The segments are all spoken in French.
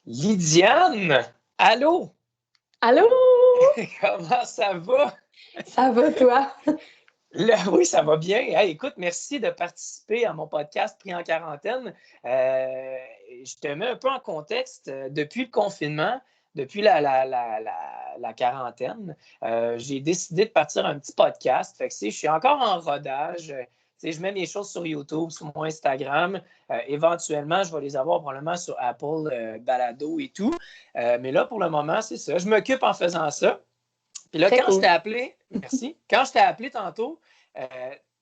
Lydiane, allô? Allô? Comment ça va? Ça va, toi? Oui, ça va bien. Hey, écoute, merci de participer à mon podcast Pris en quarantaine. Je te mets un peu en contexte. Depuis le confinement, depuis la quarantaine, j'ai décidé de partir un petit podcast. Fait que, je suis encore en rodage. Je mets mes choses sur YouTube, sur mon Instagram. Éventuellement, je vais les avoir probablement sur Apple, Balado et tout. Mais là, pour le moment, c'est ça. Je m'occupe en faisant ça. Puis là, Très quand je t'ai cool. appelé, merci, quand je t'ai appelé tantôt,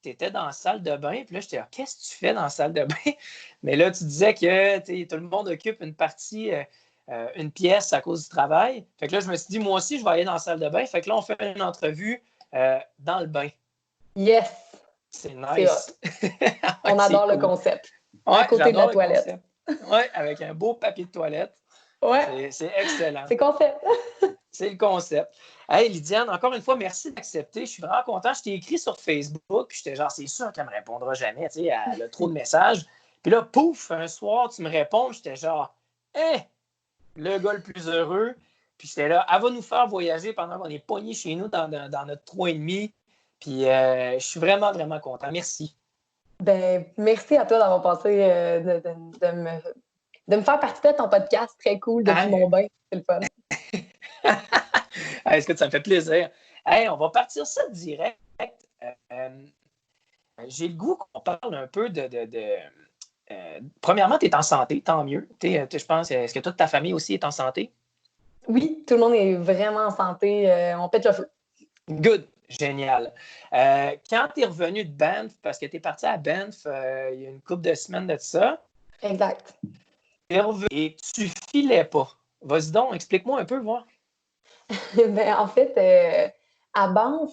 tu étais dans la salle de bain. Puis là, j'étais, qu'est-ce que tu fais dans la salle de bain? Mais là, tu disais que tout le monde occupe une partie, une pièce à cause du travail. Fait que là, je me suis dit, moi aussi, je vais aller dans la salle de bain. Fait que là, on fait une entrevue dans le bain. Yes! C'est C'est hot. nice. On C'est adore le cool. concept. Ouais, À côté de j'adore la le toilette. concept. Ouais, avec un beau papier de toilette. Ouais, C'est excellent. c'est concept. C'est le concept. Hey, Lydiane, encore une fois, merci d'accepter. Je suis vraiment content. Je t'ai écrit sur Facebook, puis j'étais genre, c'est sûr qu'elle me répondra jamais, tu sais, elle a trop de messages. Puis là, pouf, un soir, tu me réponds, j'étais genre, le gars le plus heureux. Puis j'étais là, elle va nous faire voyager pendant qu'on est pognés chez nous dans notre 3,5. Puis je suis vraiment, vraiment content. Merci. Ben, merci à toi d'avoir passé, de me faire partie de ton podcast. Très cool depuis Hey. mon bain. C'est le fun. Est-ce que ça me fait plaisir? Hey, on va partir ça direct. J'ai le goût qu'on parle un peu premièrement, tu es en santé, tant mieux. Je pense, est-ce que toute ta famille aussi est en santé? Oui, tout le monde est vraiment en santé. On pète le feu. Good, génial. Quand tu es revenu de Banff, parce que tu es parti à Banff il y a une couple de semaines de ça, Exact. tu es revenu et tu filais pas. Vas-y donc, explique-moi un peu, voir. Ben, en fait, à Banff,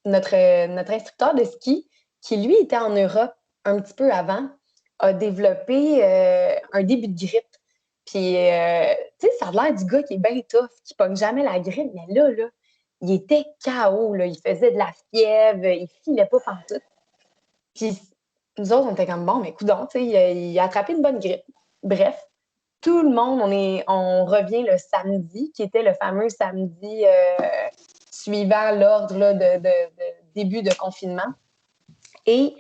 notre instructeur de ski, qui lui était en Europe un petit peu avant, a développé un début de grippe. Puis, tu sais, ça a l'air du gars qui est bien tough, qui pogne jamais la grippe, mais là, il était KO, là. Il faisait de la fièvre, il filait pas pantoute. Puis, nous autres, on était comme, bon, mais coudonc, tu sais, il a attrapé une bonne grippe. Bref, tout le monde, on revient le samedi, qui était le fameux samedi suivant l'ordre là, de début de confinement. Et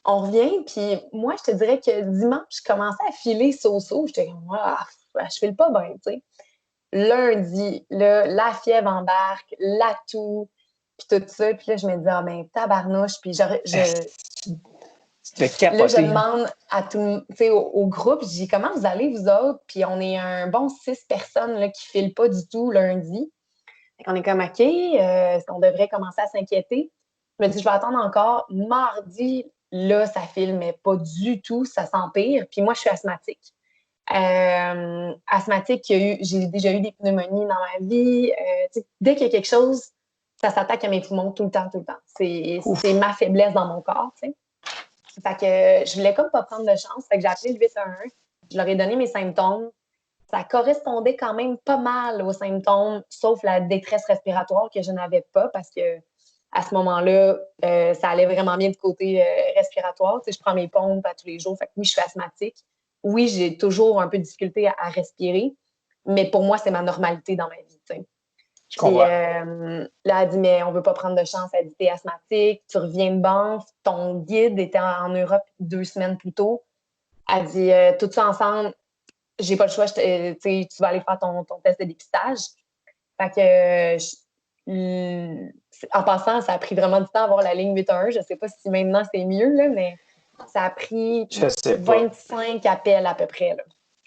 on revient, puis moi, je te dirais que dimanche, je commençais à filer so-so. J'étais comme, ah, je file pas bien, tu sais. Lundi, là, la fièvre embarque, la toux, puis tout ça. Puis là, je me dis, ah ben, tabarnouche. Puis Tu te fais là, je capoter. demande à tout, au groupe, je dis comment vous allez, vous autres? Puis on est un bon 6 personnes là, qui ne filent pas du tout lundi. On est comme, OK, on devrait commencer à s'inquiéter. Je me dis, je vais attendre encore. Mardi, là, ça file, mais pas du tout, ça s'empire. Puis moi, je suis asthmatique. Asthmatique, j'ai déjà eu des pneumonies dans ma vie. Dès qu'il y a quelque chose, ça s'attaque à mes poumons tout le temps, tout le temps. C'est ma faiblesse dans mon corps, tu sais. Fait que je voulais comme pas prendre de chance. Fait que j'ai appelé le 811. Je leur ai donné mes symptômes. Ça correspondait quand même pas mal aux symptômes, sauf la détresse respiratoire que je n'avais pas parce que à ce moment-là, ça allait vraiment bien du côté respiratoire. Tu sais, je prends mes pompes à tous les jours. Fait que oui, je suis asthmatique. Oui, j'ai toujours un peu de difficulté à respirer, mais pour moi, c'est ma normalité dans ma vie. Tu sais. Je Puis comprends. là, elle dit, mais on veut pas prendre de chance. Elle dit, t'es asthmatique, tu reviens de Banff, ton guide était en Europe 2 semaines plus tôt. Elle dit, tout ça ensemble, j'ai pas le choix, tu vas aller faire ton test de dépistage. Fait que, en passant, ça a pris vraiment du temps à avoir la ligne 811. Je sais pas si maintenant c'est mieux, là, mais ça a pris Je sais pas. 25 appels à peu près. Là.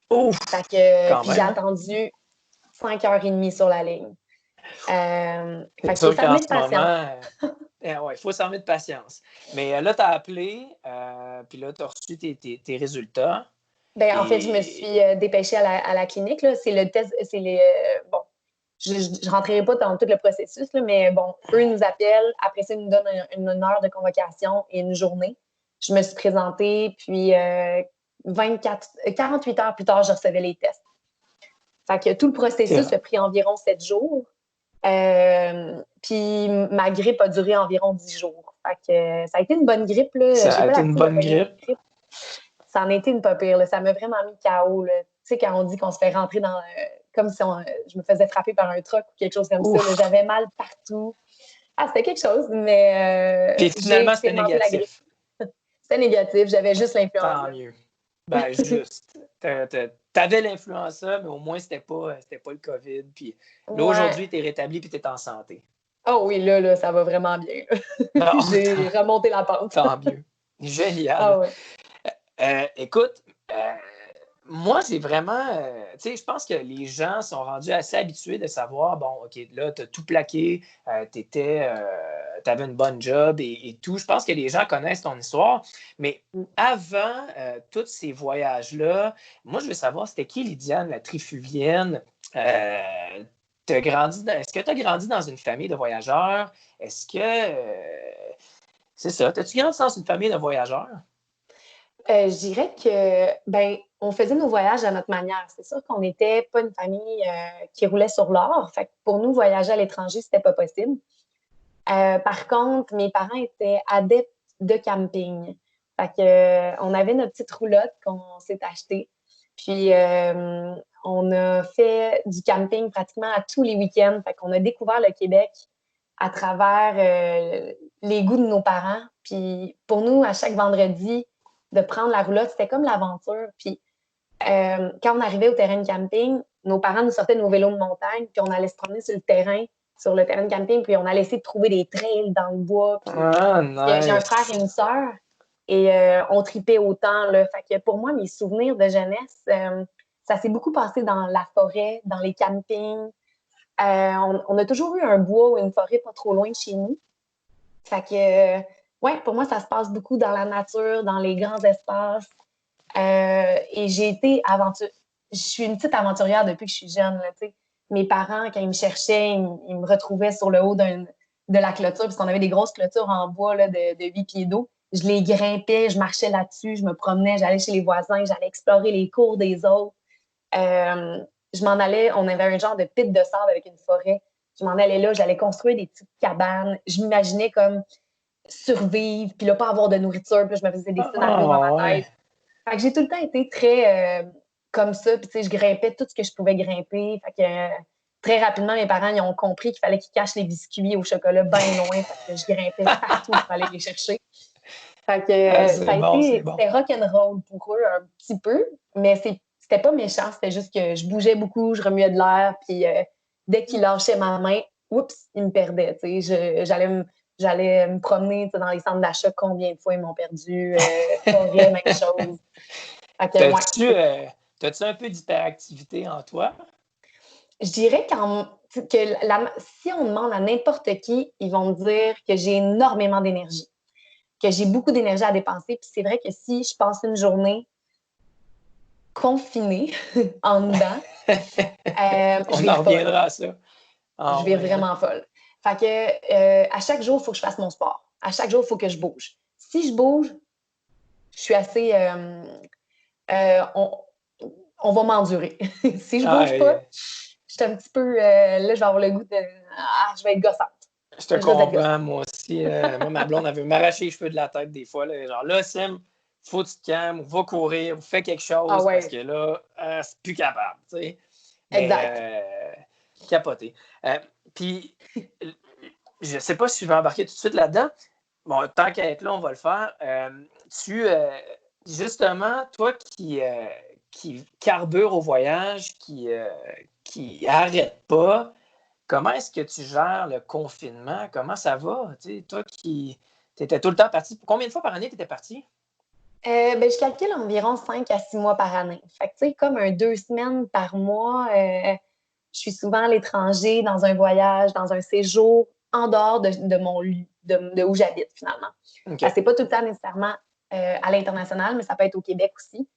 Ouf, Fait que, quand puis j'ai même. Hein? attendu 5h30 sur la ligne. C'est Fait qu'il faut sûr qu'en s'armer de ce patience. moment, ouais, il faut s'armer de patience. Mais là, tu as appelé, puis là, tu as reçu tes résultats. Ben, en fait, je me Et suis dépêchée à la clinique. Là. C'est le test, c'est les. Bon, je ne rentrerai pas dans tout le processus, là, mais bon, eux nous appellent. Après ça, ils nous donnent une heure de convocation et une journée. Je me suis présentée, puis 48 heures plus tard, je recevais les tests. Fait que tout le processus a pris environ 7 jours. Puis ma grippe a duré environ 10 jours. Fait que ça a été une bonne grippe. Là. ça J'ai a pas été la une petite de bonne pogner grippe. une grippe. Ça en a été une pas pire. Là. Ça m'a vraiment mis KO. Là. sais, quand on dit qu'on se fait rentrer dans... comme si je me faisais frapper par un truck ou quelque chose comme ça. Ouf. J'avais mal partout. Ah, c'était quelque chose, mais Puis j'ai finalement, c'était expérimenté la grippe. négatif. C'était négatif, j'avais juste Tant l'influenza. mieux. Ben, juste. T'avais l'influenza, mais au moins, c'était pas le COVID. Puis là, Ouais. aujourd'hui, t'es rétabli puis t'es en santé. Oh oui, là, ça va vraiment bien. Bon, J'ai remonté la pente. tant mieux. Ah Génial. ouais. Écoute, moi, j'ai vraiment. Tu sais, je pense que les gens sont rendus assez habitués de savoir, bon, OK, là, tu as tout plaqué, tu avais une bonne job et tout. Je pense que les gens connaissent ton histoire. Mais avant tous ces voyages-là, moi, je veux savoir, c'était qui Lydiane, la Trifuvienne? Est-ce que tu as grandi dans une famille de voyageurs? Est-ce que. C'est ça. As-tu grandi dans une famille de voyageurs? Je dirais que, ben, on faisait nos voyages à notre manière. C'est sûr qu'on n'était pas une famille qui roulait sur l'or. Fait que pour nous, voyager à l'étranger, c'était pas possible. Par contre, mes parents étaient adeptes de camping. Fait que, on avait notre petite roulotte qu'on s'est achetée. Puis, on a fait du camping pratiquement à tous les week-ends. Fait qu'on a découvert le Québec à travers les goûts de nos parents. Puis, pour nous, à chaque vendredi, de prendre la roulotte, c'était comme l'aventure. Puis, quand on arrivait au terrain de camping, nos parents nous sortaient nos vélos de montagne, puis on allait se promener sur le terrain de camping, puis on allait essayer de trouver des trails dans le bois. Puis, Ah, j'ai un frère et nice. une sœur, et on tripait autant, là. Fait que pour moi, mes souvenirs de jeunesse, ça s'est beaucoup passé dans la forêt, dans les campings. On a toujours eu un bois ou une forêt pas trop loin de chez nous. Fait que, ouais, pour moi, ça se passe beaucoup dans la nature, dans les grands espaces. Et j'ai été je suis une petite aventurière depuis que je suis jeune. Là, mes parents, quand ils me cherchaient, ils me retrouvaient sur le haut de la clôture, puisqu'on avait des grosses clôtures en bois là, de 8 pieds d'eau. Je les grimpais, je marchais là-dessus, je me promenais, j'allais chez les voisins, j'allais explorer les cours des autres. Je m'en allais, on avait un genre de pit de sable avec une forêt. Je m'en allais là, j'allais construire des petites cabanes. Je m'imaginais comme survivre, puis là, pas avoir de nourriture, puis là, je me faisais des scénarios dans Ah, ma ouais. tête. Fait que j'ai tout le temps été très comme ça, puis tu sais, je grimpais tout ce que je pouvais grimper. Fait que très rapidement, mes parents ils ont compris qu'il fallait qu'ils cachent les biscuits au chocolat bien loin, parce que je grimpais partout pour aller les chercher. Fait que Ah, ça c'est a bon, c'est été, bon. c'était rock'n'roll pour eux un petit peu, mais c'était pas méchant, c'était juste que je bougeais beaucoup, je remuais de l'air, puis dès qu'ils lâchaient ma main, oups, ils me perdaient. J'allais me promener dans les centres d'achat, combien de fois ils m'ont perdu, forêt, même chose. Fait que, ouais, T'as-tu t'as-tu un peu d'hyperactivité en toi? je dirais si on demande à n'importe qui, ils vont me dire que j'ai énormément d'énergie, que j'ai beaucoup d'énergie à dépenser. Puis c'est vrai que si je passe une journée confinée en dedans, je On en vire folle. reviendra à ça. Je Ah vire ouais, hein? vraiment folle. Fait que à chaque jour, il faut que je fasse mon sport. À chaque jour, il faut que je bouge. Si je bouge, je suis assez. Euh, on, on va m'endurer. Si je Ah, bouge pas, je suis un petit peu. Là, je vais avoir le goût de. Ah, je vais être gossante. je te Je risque d'être gossante. comprends, moi aussi. Moi, ma blonde, elle veut m'arracher les cheveux de la tête des fois. Là, genre, là, Sim, faut que tu te calmes, va courir, fais quelque Ah chose parce ouais, que là, c'est plus capable. Tu sais. Mais exact. capoté. Puis, je ne sais pas si je vais embarquer tout de suite là-dedans. Bon, tant qu'à être là, on va le faire. Justement, toi qui carbure au voyage, qui arrête pas, comment est-ce que tu gères le confinement? Comment ça va? Tu sais, toi qui étais tout le temps parti. Combien de fois par année tu étais parti? Ben, je calcule environ 5 à 6 mois par année. Fait que, tu sais, comme 2 semaines par mois, je suis souvent à l'étranger, dans un voyage, dans un séjour, en dehors de mon lieu, de où j'habite, finalement. OK. C'est pas tout le temps nécessairement à l'international, mais ça peut être au Québec aussi.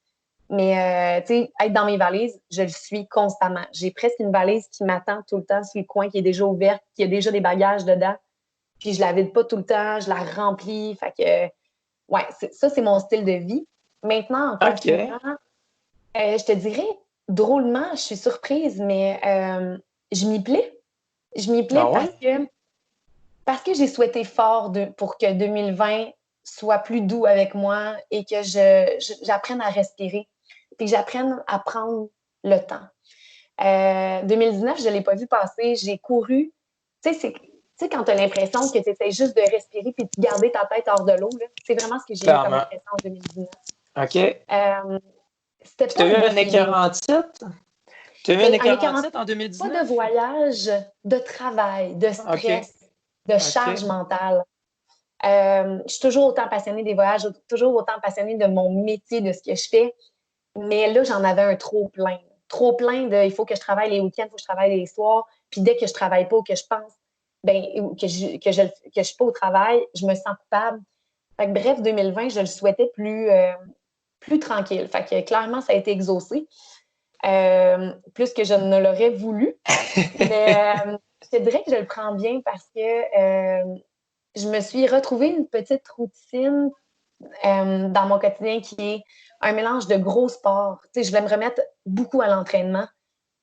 Mais, tu sais, être dans mes valises, je le suis constamment. J'ai presque une valise qui m'attend tout le temps sur le coin, qui est déjà ouverte, qui a déjà des bagages dedans. Puis je la vide pas tout le temps, je la remplis. Fait que, ouais, ça, c'est mon style de vie. Maintenant, en OK. confinement, je te dirais, drôlement, je suis surprise, mais je m'y plais. Je m'y plais Ah ouais? parce que j'ai souhaité fort pour que 2020 soit plus doux avec moi et que j'apprenne à respirer. Puis que j'apprenne à prendre le temps. 2019, je ne l'ai pas vu passer. J'ai couru. Tu sais, quand tu as l'impression que tu essaies juste de respirer puis de garder ta tête hors de l'eau, là, c'est vraiment ce que j'ai eu comme Clairement. impression en 2019. OK. C'était Tu pas as eu un beau un feeling. écœurant titre? Tu as eu un En écœurant écœurant, titre en pas de 2019? voyage, de travail, de OK. stress, de charge OK. mentale. Je suis toujours autant passionnée des voyages, toujours autant passionnée de mon métier, de ce que je fais. Mais là, j'en avais un trop plein. Trop plein de il faut que je travaille les week-ends, il faut que je travaille les soirs. Puis dès que je travaille pas ou que je pense, ben, ou que je suis pas au travail, je me sens coupable. Fait que, bref, 2020, je le souhaitais plus tranquille. Fait que clairement, ça a été exaucé. Plus que je ne l'aurais voulu. Mais je te dirais que je le prends bien parce que je me suis retrouvée une petite routine dans mon quotidien qui est un mélange de gros sports. Tu sais, je vais me remettre beaucoup à l'entraînement.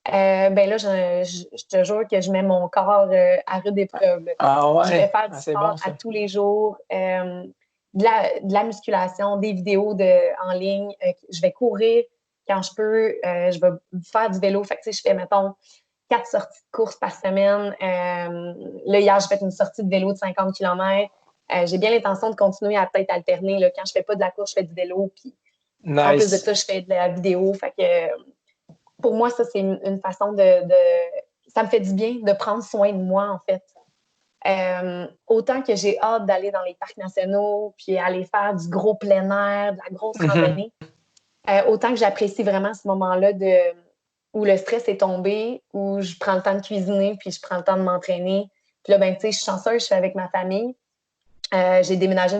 Ben là, je te jure que je mets mon corps à rude épreuve. Ah Je vais ouais, faire du c'est bon sport à ça. tous les jours, de la musculation, des vidéos en ligne. Je vais courir quand je peux. Je vais faire du vélo. Fait que, tu sais, je fais, mettons, 4 sorties de course par semaine. Là, hier, j'ai fait une sortie de vélo de 50 km. J'ai bien l'intention de continuer à peut-être alterner. Là. Quand je fais pas de la course, je fais du vélo. Puis en plus de Nice. ça, je fais de la vidéo. Fait que pour moi, ça, c'est une façon ça me fait du bien de prendre soin de moi, en fait. Autant que j'ai hâte d'aller dans les parcs nationaux, puis aller faire du gros plein air, de la grosse Mhm. randonnée, autant que j'apprécie vraiment ce moment-là où le stress est tombé, où je prends le temps de cuisiner, puis je prends le temps de m'entraîner. Puis là, ben, tu sais, je suis chanceuse, je suis avec ma famille. J'ai déménagé.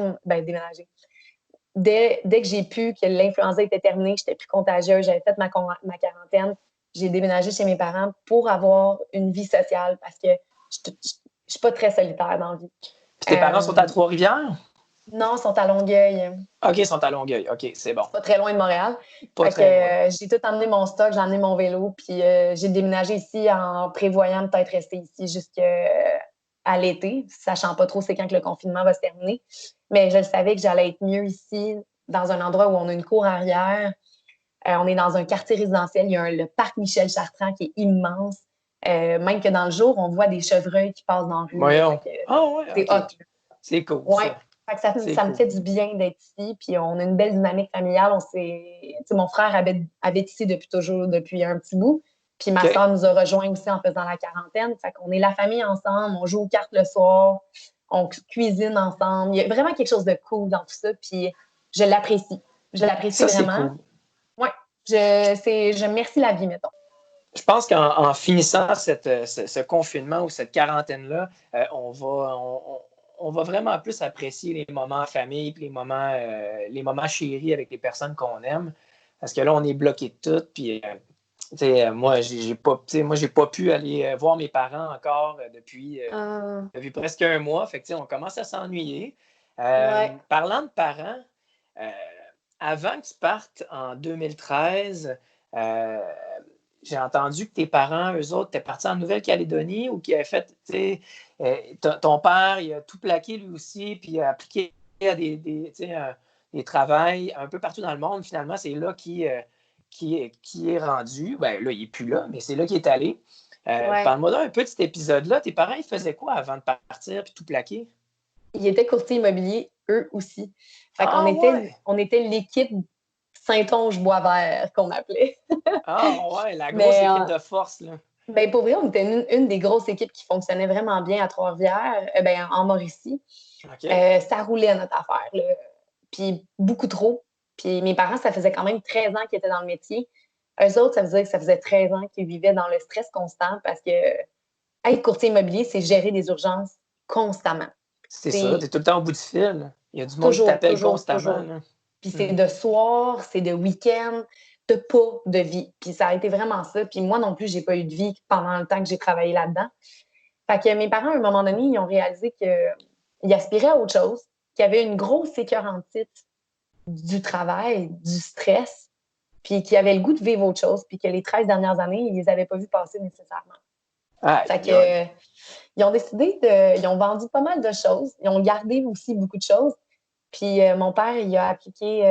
Dès que j'ai pu, que l'influenza était terminée, j'étais plus contagieuse, j'avais fait ma quarantaine, j'ai déménagé chez mes parents pour avoir une vie sociale parce que je ne suis pas très solitaire dans la vie. Puis tes parents sont à Trois-Rivières? Non, ils sont à Longueuil. OK, ils sont à Longueuil. OK, c'est bon. C'est pas très loin de Montréal. Pas Fait que très loin. j'ai tout emmené mon stock, j'ai emmené mon vélo, puis j'ai déménagé ici en prévoyant peut-être rester ici jusqu'à l'été, sachant pas trop c'est quand que le confinement va se terminer. Mais je le savais que j'allais être mieux ici, dans un endroit où on a une cour arrière. On est dans un quartier résidentiel. Il y a le parc Michel Chartrand qui est immense. Même que dans le jour, on voit des chevreuils qui passent dans la rue. Là. Fait Voyons. que Ah ouais, c'est OK. hot. C'est cool, Ouais. ça. Fait que ça, C'est ça me cool. fait du bien d'être ici. Puis on a une belle dynamique familiale. Mon frère habite ici depuis toujours, depuis un petit bout. Puis ma OK. soeur nous a rejoints aussi en faisant la quarantaine. Fait qu'on est la famille ensemble. On joue aux cartes le soir. On cuisine ensemble. Il y a vraiment quelque chose de cool dans tout ça. Puis je l'apprécie. Je l'apprécie Ça, c'est vraiment. cool. Ouais. Je remercie la vie, mettons. Je pense qu'en finissant ce confinement ou cette quarantaine-là, on va vraiment plus apprécier les moments en famille et les moments chéris avec les personnes qu'on aime. Parce que là, on est bloqué de tout. Puis, moi, j'ai pas pu aller voir mes parents encore depuis presque un mois. Fait que, on commence à s'ennuyer. Ouais. Parlant de parents, euh, avant que tu partes en 2013, euh, j'ai entendu que tes parents, eux autres, étaient partis en Nouvelle-Calédonie ou qui avaient fait, tu sais, ton père, il a tout plaqué lui aussi, puis il a appliqué à des travails un peu partout dans le monde. Finalement, c'est là qui est rendu. Ben là, il n'est plus là, mais c'est là qu'il est allé. Ouais. Parle-moi un peu de cet épisode-là. Tes parents, ils faisaient quoi avant de partir puis tout plaquer? Ils étaient courtiers immobiliers, eux aussi. Fait qu'on Ah était, ouais! on était l'équipe Saint-Onge-Boisvert qu'on appelait. Ah ouais, la grosse Mais équipe de force, là. ben, pour vrai, on était une des grosses équipes qui fonctionnait vraiment bien à Trois-Rivières, ben, en Mauricie. OK. Ça roulait notre affaire, là. Puis beaucoup trop. Puis mes parents, ça faisait quand même 13 ans qu'ils étaient dans le métier. Eux autres, ça veut dire que ça faisait 13 ans qu'ils vivaient dans le stress constant parce que être courtier immobilier, c'est gérer des urgences constamment. C'est ça, C'est t'es tout le temps au bout du fil. Il y a du monde qui toujours, t'appelle toujours, constamment, toujours. là. Puis c'est Mhm. de soir, c'est de week-end, t'as pas de vie. Puis ça a été vraiment ça. Puis moi non plus, j'ai pas eu de vie pendant le temps que j'ai travaillé là-dedans. Fait que mes parents, à un moment donné, ils ont réalisé qu'ils aspiraient à autre chose, qu'il y avait une grosse écœur en titre du travail, du stress, puis qu'ils avaient le goût de vivre autre chose, puis que les 13 dernières années, ils les avaient pas vus passer nécessairement. Fait Aïe, aïe. que ils ont ils ont vendu pas mal de choses. Ils ont gardé aussi beaucoup de choses. Puis mon père, il a appliqué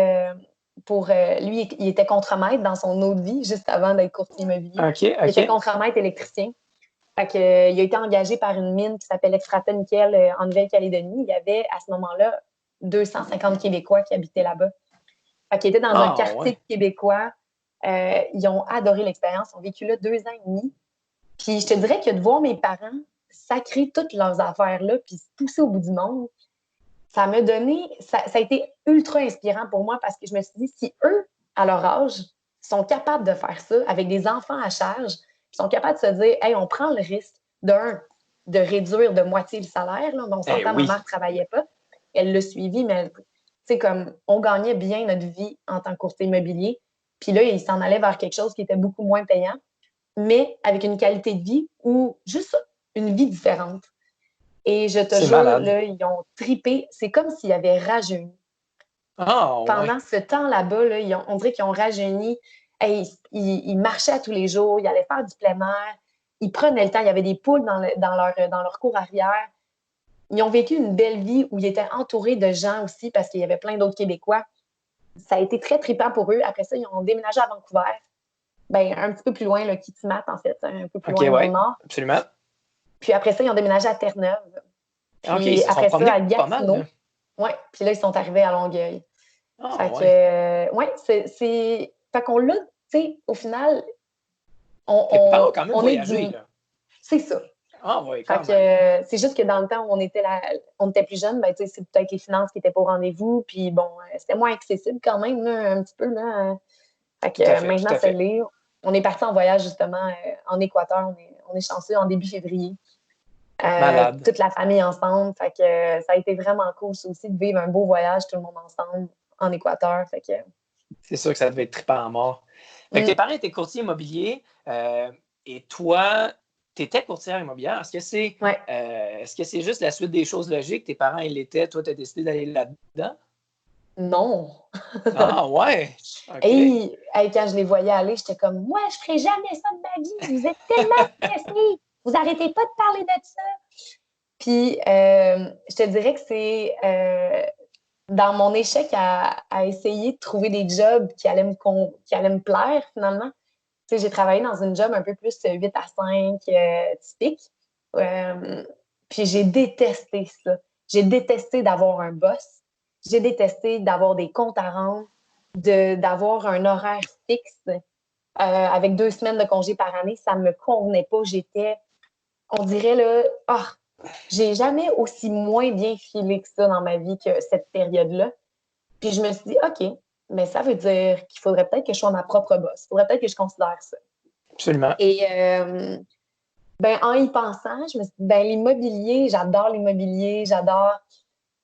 lui, il était contremaître dans son autre vie, juste avant d'être courtier immobilier. OK, Il était OK. contremaître électricien. Fait que, il a été engagé par une mine qui s'appelle Extrata Nickel en Nouvelle-Calédonie. Il y avait, à ce moment-là, 250 Québécois qui habitaient là-bas. Fait qu'il était dans un quartier québécois. Ils ont adoré l'expérience. Ils ont vécu là 2 ans et demi. Puis je te dirais que de voir mes parents sacrer toutes leurs affaires-là puis se pousser au bout du monde, ça m'a donné... Ça a été ultra inspirant pour moi parce que je me suis dit, si eux, à leur âge, sont capables de faire ça avec des enfants à charge, ils sont capables de se dire, hey, on prend le risque de réduire de moitié le salaire. Là. On s'entend, ma mère ne travaillait pas. Elle l'a suivi, mais comme on gagnait bien notre vie en tant que courtier immobilier. Puis là, il s'en allait vers quelque chose qui était beaucoup moins payant, mais avec une qualité de vie ou juste une vie différente. Et je te jure, là, ils ont tripé. C'est comme s'ils avaient rajeuni. Pendant ce temps là-bas, là, on dirait qu'ils ont rajeuni. Hey, ils marchaient à tous les jours, ils allaient faire du plein air, ils prenaient le temps, il y avait des poules dans leur cour arrière. Ils ont vécu une belle vie où ils étaient entourés de gens aussi parce qu'il y avait plein d'autres Québécois. Ça a été très trippant pour eux. Après ça, ils ont déménagé à Vancouver. Ben, un petit peu plus loin, le Kitimat, en fait, un peu plus loin dans le nord. Absolument. Puis après ça, ils ont déménagé à Terre-Neuve. Puis après ça, à Gatineau. Oui, puis là, ils sont arrivés à Longueuil. Fait qu'on l'a, tu sais, au final, on quand même voyagé, là. C'est ça. C'est juste que dans le temps où on était plus jeunes, ben, c'est peut-être les finances qui étaient pas au rendez-vous, puis bon, c'était moins accessible quand même, là, un petit peu, là. Fait que maintenant, c'est l'est. On est parti en voyage, justement, en Équateur. On est chanceux en début février. Toute la famille ensemble. Fait que ça a été vraiment cool, ça aussi, de vivre un beau voyage, tout le monde ensemble, en Équateur. Fait que... C'est sûr que ça devait être trippant à mort. Fait que tes parents étaient courtiers immobiliers et toi, tu étais courtière immobilière. Est-ce que c'est juste la suite des choses logiques? Tes parents, ils l'étaient, toi, tu as décidé d'aller là-dedans? Non. Ouais. Okay. Et quand je les voyais aller, j'étais comme, moi, je ferai jamais ça de ma vie. Vous êtes tellement stressés. Vous n'arrêtez pas de parler de ça. Puis, je te dirais que c'est dans mon échec à essayer de trouver des jobs qui allaient me plaire, finalement. Tu sais, j'ai travaillé dans une job un peu plus 8 à 5 typique. Puis, j'ai détesté ça. J'ai détesté d'avoir un boss. J'ai détesté d'avoir des comptes à rendre, d'avoir un horaire fixe avec 2 semaines de congé par année. Ça ne me convenait pas. On dirait, là, j'ai jamais aussi moins bien filé que ça dans ma vie que cette période-là. Puis je me suis dit, OK, mais ça veut dire qu'il faudrait peut-être que je sois ma propre boss. Il faudrait peut-être que je considère ça. Absolument. Et en y pensant, je me suis dit, l'immobilier, j'adore l'immobilier, j'adore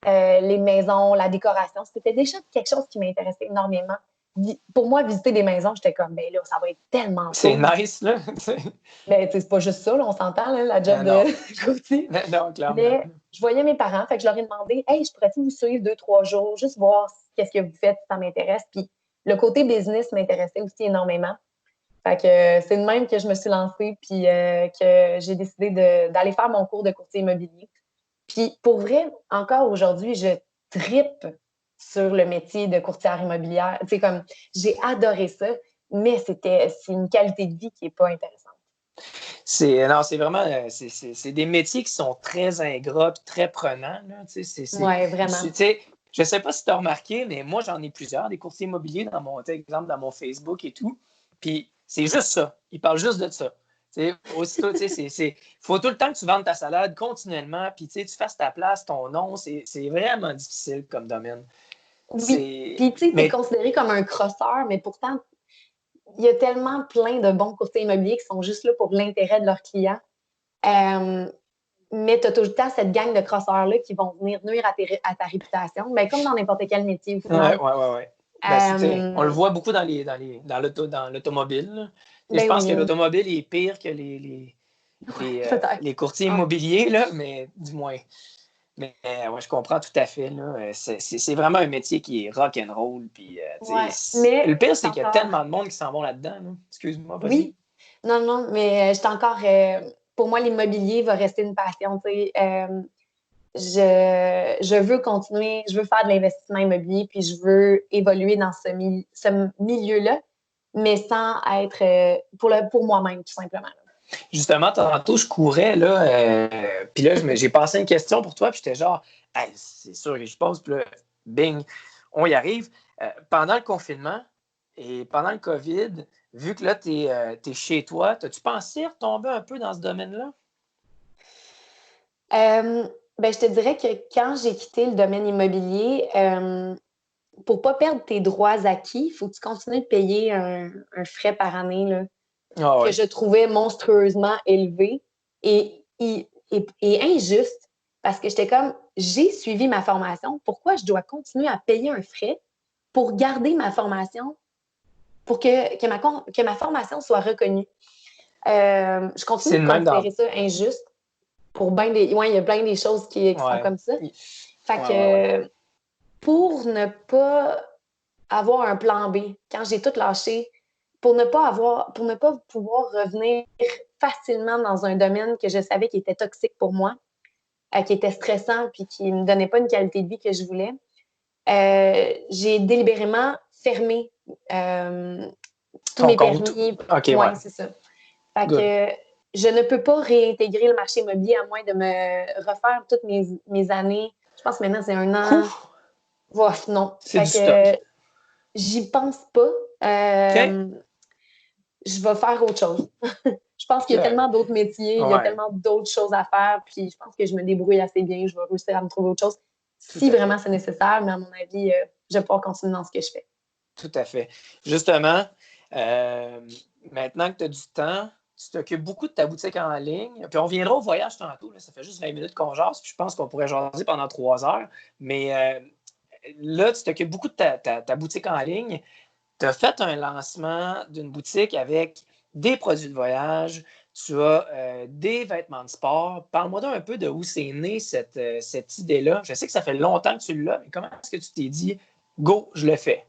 les maisons, la décoration. C'était déjà quelque chose qui m'intéressait énormément. Pour moi, visiter des maisons, j'étais comme, là, ça va être tellement cool. C'est nice, là. Mais c'est pas juste ça, là, on s'entend, là, la job de côté. Non, clairement. Mais je voyais mes parents, fait que je leur ai demandé, hey, je pourrais-tu vous suivre 2-3 jours, juste voir qu'est-ce que vous faites, si ça m'intéresse. Puis le côté business m'intéressait aussi énormément. Fait que c'est de même que je me suis lancée, puis que j'ai décidé d'aller faire mon cours de courtier immobilier. Puis pour vrai, encore aujourd'hui, je trippe sur le métier de courtière immobilière. Tu sais, comme, j'ai adoré ça, mais c'est une qualité de vie qui n'est pas intéressante. C'est vraiment, c'est des métiers qui sont très ingrats et très prenants. Oui, vraiment. Je ne sais pas si tu as remarqué, mais moi, j'en ai plusieurs, des courtiers immobiliers, exemple, dans mon Facebook et tout. Puis c'est juste ça. Ils parlent juste de ça. Aussitôt, il faut tout le temps que tu vendes ta salade continuellement, puis tu fasses ta place, ton nom. C'est vraiment difficile comme domaine. Oui. Puis, tu sais, c'est considéré comme un crosseur, mais pourtant, il y a tellement plein de bons courtiers immobiliers qui sont juste là pour l'intérêt de leurs clients. Mais tu as tout le temps cette gang de crosseurs-là qui vont venir nuire à ta réputation, mais comme dans n'importe quel métier au final. Oui. On le voit beaucoup dans l'automobile. Je pense que l'automobile est pire que les courtiers immobiliers, là, mais du moins. Mais je comprends tout à fait. C'est vraiment un métier qui est rock'n'roll. Le pire, c'est qu'il y a tellement de monde qui s'en vont là-dedans. Là. Excuse-moi, vas-y. Oui. Non, mais j'étais encore... pour moi, l'immobilier va rester une passion. je veux continuer, je veux faire de l'investissement immobilier, puis je veux évoluer dans ce milieu-là, mais sans être pour moi-même, tout simplement. Justement, tantôt, je courais, là, puis là, j'ai passé une question pour toi, puis j'étais genre, hey, c'est sûr que je pose, puis là, bing, on y arrive. Pendant le confinement et pendant le COVID, vu que là, tu es chez toi, as-tu pensé retomber un peu dans ce domaine-là? Ben, je te dirais que quand j'ai quitté le domaine immobilier, pour ne pas perdre tes droits acquis, il faut que tu continues de payer un frais par année là, que je trouvais monstrueusement élevé et injuste parce que j'étais comme, j'ai suivi ma formation, pourquoi je dois continuer à payer un frais pour garder ma formation, pour que ma formation soit reconnue? Je continue de considérer ça injuste. Il y a bien des choses qui sont comme ça. Fait que pour ne pas avoir un plan B, quand j'ai tout lâché, pour ne pas pouvoir revenir facilement dans un domaine que je savais qui était toxique pour moi, qui était stressant puis qui ne me donnait pas une qualité de vie que je voulais, j'ai délibérément fermé tous mes permis. Ouais. C'est ça. Fait que je ne peux pas réintégrer le marché immobilier à moins de me refaire toutes mes années. Je pense que maintenant, c'est 1 an. Ouf, non. C'est du stock. J'y pense pas. Je vais faire autre chose. Je pense qu'il y a tellement d'autres métiers, il y a tellement d'autres choses à faire, puis je pense que je me débrouille assez bien. Je vais réussir à me trouver autre chose si vraiment c'est nécessaire, mais à mon avis, je vais pouvoir continuer dans ce que je fais. Tout à fait. Justement, maintenant que tu as du temps, tu t'occupes beaucoup de ta boutique en ligne. Puis on viendra au voyage tantôt. Là, ça fait juste 20 minutes qu'on jase. Puis je pense qu'on pourrait jaser pendant 3 heures. Mais là, tu t'occupes beaucoup de ta boutique en ligne. Tu as fait un lancement d'une boutique avec des produits de voyage. Tu as des vêtements de sport. Parle-moi donc un peu de où c'est né cette idée-là. Je sais que ça fait longtemps que tu l'as, mais comment est-ce que tu t'es dit « Go, je le fais ».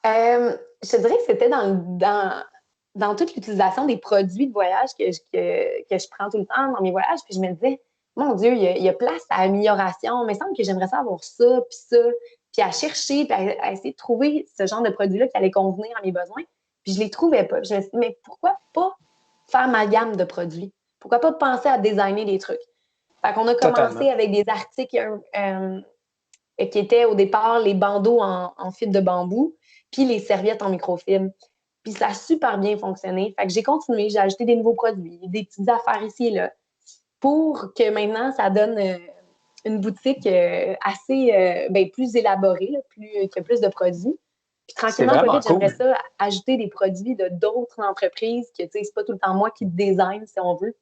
Je te dirais que c'était dans toute l'utilisation des produits de voyage que je prends tout le temps dans mes voyages. Puis je me disais, mon Dieu, il y a place à amélioration. Mais il me semble que j'aimerais ça avoir ça, puis à chercher, puis à essayer de trouver ce genre de produit-là qui allait convenir à mes besoins. Puis je ne les trouvais pas. Puis je me suis dit, mais pourquoi pas faire ma gamme de produits? Pourquoi pas penser à designer des trucs? Fait qu'on a commencé avec des articles qui étaient au départ les bandeaux en fil de bambou, puis les serviettes en microfilm. Puis ça a super bien fonctionné. Fait que j'ai continué, j'ai ajouté des nouveaux produits, des petites affaires ici et là, pour que maintenant, ça donne une boutique assez plus élaborée, là, qui a plus de produits. Puis tranquillement, pas vite, j'aimerais ça ajouter des produits de d'autres entreprises, que tu sais, c'est pas tout le temps moi qui design, si on veut.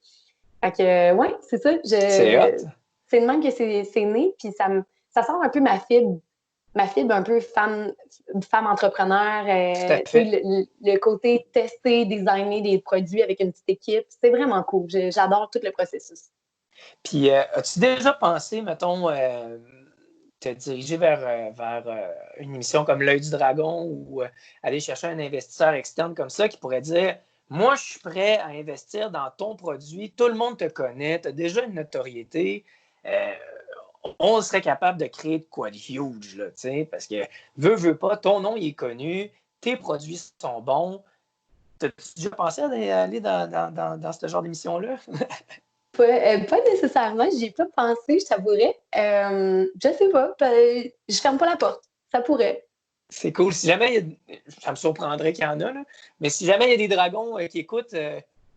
Fait que, ouais, c'est ça. C'est de même que c'est né, puis ça sort un peu ma fibre un peu femme entrepreneur, le côté tester, designer des produits avec une petite équipe, c'est vraiment cool. J'adore tout le processus. Puis, as-tu déjà pensé, mettons, te diriger vers une émission comme L'Œil du Dragon ou aller chercher un investisseur externe comme ça qui pourrait dire « Moi, je suis prêt à investir dans ton produit, tout le monde te connaît, tu as déjà une notoriété. On serait capable de créer de quoi de huge, là, parce que veux pas, ton nom il est connu, tes produits sont bons. » T'as-tu déjà pensé à aller dans ce genre d'émission-là? Pas nécessairement, j'y ai pas pensé, je t'avouerais. Je sais pas, je ferme pas la porte. Ça pourrait. C'est cool. Si jamais ça me surprendrait qu'il y en a, là, mais si jamais il y a des dragons qui écoutent,